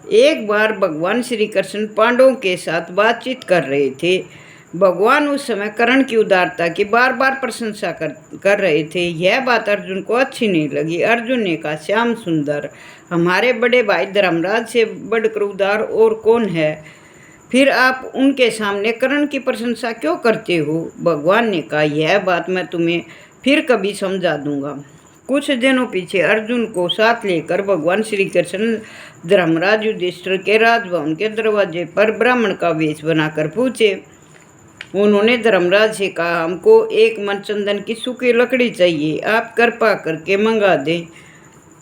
एक बार भगवान श्री कृष्ण पांडवों के साथ बातचीत कर रहे थे। भगवान उस समय कर्ण की उदारता की बार बार प्रशंसा कर रहे थे। यह बात अर्जुन को अच्छी नहीं लगी। अर्जुन ने कहा, श्याम सुंदर, हमारे बड़े भाई धर्मराज से बढ़कर उदार और कौन है? फिर आप उनके सामने कर्ण की प्रशंसा क्यों करते हो? भगवान ने कहा, यह बात मैं तुम्हें फिर कभी समझा दूंगा। कुछ दिनों पीछे अर्जुन को साथ लेकर भगवान श्री कृष्ण धर्मराज युधिष्ठिर के राजभवन के दरवाजे पर ब्राह्मण का वेश बनाकर पूछे। उन्होंने धर्मराज से कहा, हमको एक मन चंदन की सूखी लकड़ी चाहिए, आप कृपा करके मंगा दें।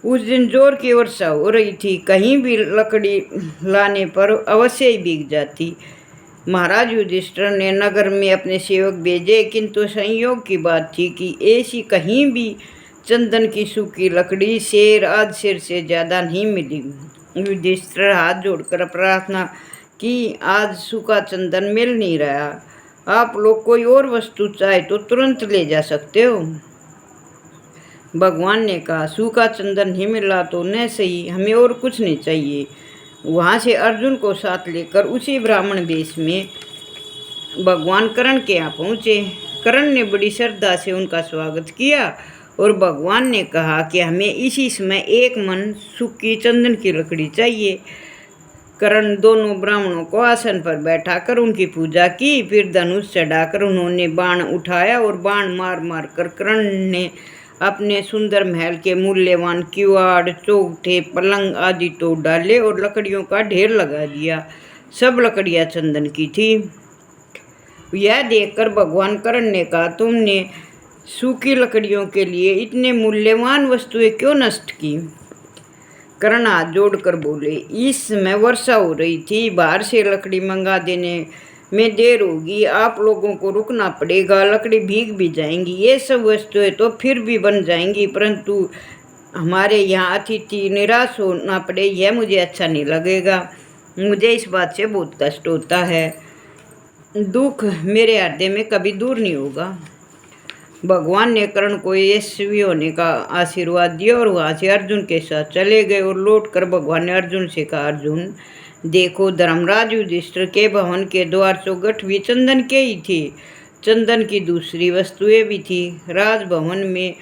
उस दिन जोर की वर्षा हो रही थी। कहीं भी लकड़ी लाने पर अवश्य ही भीग जाती। महाराज युधिष्ठिर ने नगर में अपने सेवक भेजे, किंतु संयोग की बात थी कि ऐसी कहीं भी चंदन की सूखी लकड़ी आध शेर से ज़्यादा नहीं मिली। युधिष्ठिर हाथ जोड़कर प्रार्थना की, आज सूखा चंदन मिल नहीं रहा। आप लोग कोई और वस्तु चाहे तो तुरंत ले जा सकते हो। भगवान ने कहा, सूखा चंदन नहीं मिला तो न सही, हमें और कुछ नहीं चाहिए। वहाँ से अर्जुन को साथ लेकर उसी ब्राह्मण वेश में भगवान कर्ण के यहाँ पहुँचे। कर्ण ने बड़ी श्रद्धा से उनका स्वागत किया और भगवान ने कहा कि हमें इसी समय एक मन सूखी चंदन की लकड़ी चाहिए। कर्ण दोनों ब्राह्मणों को आसन पर बैठाकर उनकी पूजा की। फिर धनुष चढ़ाकर उन्होंने बाण उठाया और बाण मार मार कर कर्ण ने अपने सुंदर महल के मूल्यवान किवाड़, चौखटे, पलंग आदि तोड़ डाले और लकड़ियों का ढेर लगा दिया। सब लकड़ियां चंदन की थी। यह देखकर भगवान कर्ण ने कहा, तुमने सूखी लकड़ियों के लिए इतने मूल्यवान वस्तुएं क्यों नष्ट की? कर्ण हाथ जोड़कर बोले, इस समय वर्षा हो रही थी, बाहर से लकड़ी मंगा देने में देर होगी, आप लोगों को रुकना पड़ेगा, लकड़ी भीग भी जाएंगी। ये सब वस्तुएं तो फिर भी बन जाएंगी, परंतु हमारे यहाँ अतिथि निराश होना पड़े, यह मुझे अच्छा नहीं लगेगा। मुझे इस बात से बहुत कष्ट होता है। दुख मेरे हृदय में कभी दूर नहीं होगा। भगवान ने कर्ण को यशस्वी होने का आशीर्वाद दिया और वहाँ से अर्जुन के साथ चले गए। और लौटकर भगवान ने अर्जुन से कहा, अर्जुन देखो, धर्मराज युधिष्ठिर के भवन के द्वार चौखट भी चंदन के ही थे। चंदन की दूसरी वस्तुएं भी थी राजभवन में,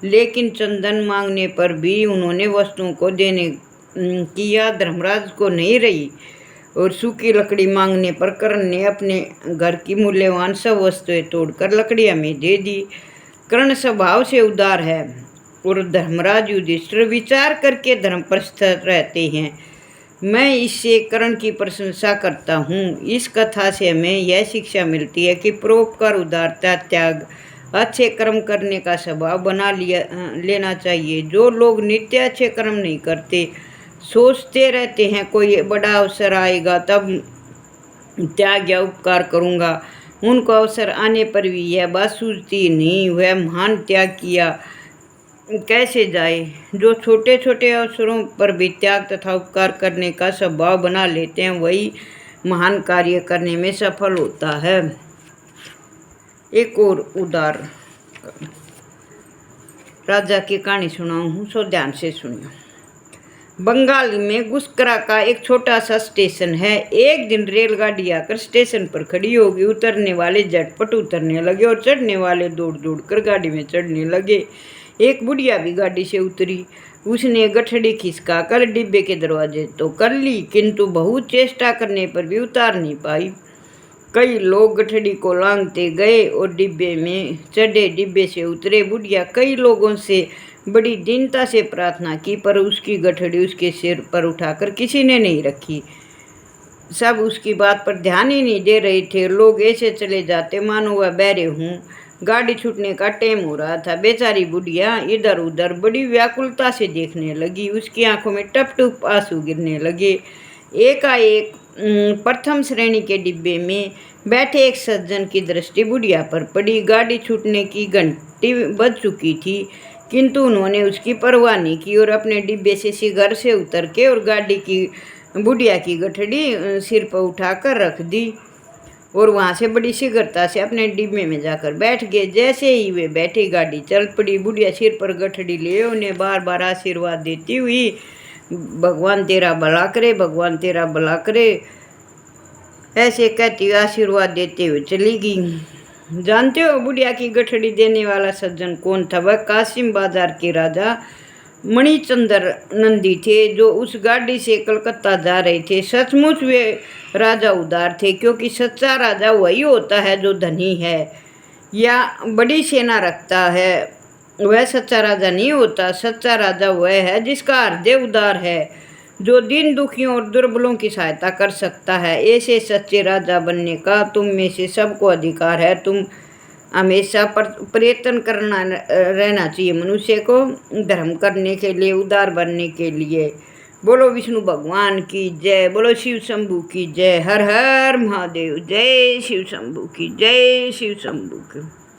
लेकिन चंदन मांगने पर भी उन्होंने वस्तुओं को देने की याद धर्मराज को नहीं रही। और सूखी लकड़ी मांगने पर कर्ण ने अपने घर की मूल्यवान सब वस्तुएं तोड़कर लकड़ी हमें दे दी। कर्ण स्वभाव से उदार है और धर्मराज युधिष्ठिर विचार करके धर्म पर स्थिर रहते हैं। मैं इससे कर्ण की प्रशंसा करता हूँ। इस कथा से हमें यह शिक्षा मिलती है कि परोपकार, उदारता, त्याग, अच्छे कर्म करने का स्वभाव बना लेना चाहिए। जो लोग नित्य अच्छे कर्म नहीं करते, सोचते रहते हैं कोई बड़ा अवसर आएगा तब त्याग या उपकार करूँगा, उनको अवसर आने पर भी यह बात सूझती नहीं, वह महान त्याग किया कैसे जाए। जो छोटे छोटे अवसरों पर भी त्याग तथा उपकार करने का स्वभाव बना लेते हैं, वही महान कार्य करने में सफल होता है। एक और उदार राजा की कहानी सुनाऊं हूँ, सो ध्यान से सुनिए। बंगाल में गुस्करा का एक छोटा सा स्टेशन है। एक दिन रेलगाड़ी आकर स्टेशन पर खड़ी होगी। उतरने वाले झटपट उतरने लगे और चढ़ने वाले दौड़ दौड़ कर गाड़ी में चढ़ने लगे। एक बुढ़िया भी गाड़ी से उतरी। उसने गठड़ी खिसका कर डिब्बे के दरवाजे तो कर ली, किंतु बहुत चेष्टा करने पर भी उतार नहीं पाई। कई लोग गठड़ी को लांघते गए और डिब्बे में चढ़े, डिब्बे से उतरे। बुढ़िया कई लोगों से बड़ी दीनता से प्रार्थना की, पर उसकी गठड़ी उसके सिर पर उठाकर किसी ने नहीं रखी। सब उसकी बात पर ध्यान ही नहीं दे रहे थे। लोग ऐसे चले जाते मानो वह बहरे हों। गाड़ी छूटने का टाइम हो रहा था। बेचारी बुढ़िया इधर उधर बड़ी व्याकुलता से देखने लगी। उसकी आंखों में टप टप आंसू गिरने लगे। एकाएक प्रथम श्रेणी के डिब्बे में बैठे एक सज्जन की दृष्टि बुढ़िया पर पड़ी। गाड़ी छूटने की घंटी बज चुकी थी, किंतु उन्होंने उसकी परवाह नहीं की और अपने डिब्बे से घर से उतर के और गाड़ी की बुढ़िया की गठड़ी सिर पर उठाकर रख दी और वहाँ से बड़ी शीघ्रता से अपने डिब्बे में जाकर बैठ गए। जैसे ही वे बैठे, गाड़ी चल पड़ी। बुढ़िया सिर पर गठड़ी लिए उन्हें बार बार आशीर्वाद देती हुई भगवान तेरा भला करे, भगवान तेरा भला करे, ऐसे कहती हुए आशीर्वाद देते हुए चली गई। जानते हो बुढ़िया की गठड़ी देने वाला सज्जन कौन था? वह कासिम बाजार के राजा मणिचंद्र नंदी थे, जो उस गाड़ी से कलकत्ता जा रहे थे। सचमुच वे राजा उदार थे, क्योंकि सच्चा राजा वही होता है जो धनी है या बड़ी सेना रखता है। वह सच्चा राजा नहीं होता। सच्चा राजा वह है जिसका हृदय उदार है, जो दीन दुखियों और दुर्बलों की सहायता कर सकता है। ऐसे सच्चे राजा बनने का तुम में से सबको अधिकार है। तुम हमेशा प्रयत्न करना रहना चाहिए मनुष्य को, धर्म करने के लिए, उदार बनने के लिए। बोलो विष्णु भगवान की जय, बोलो शिव शंभू की जय। हर हर महादेव। जय शिव शंभू की जय, शिव शंभू की।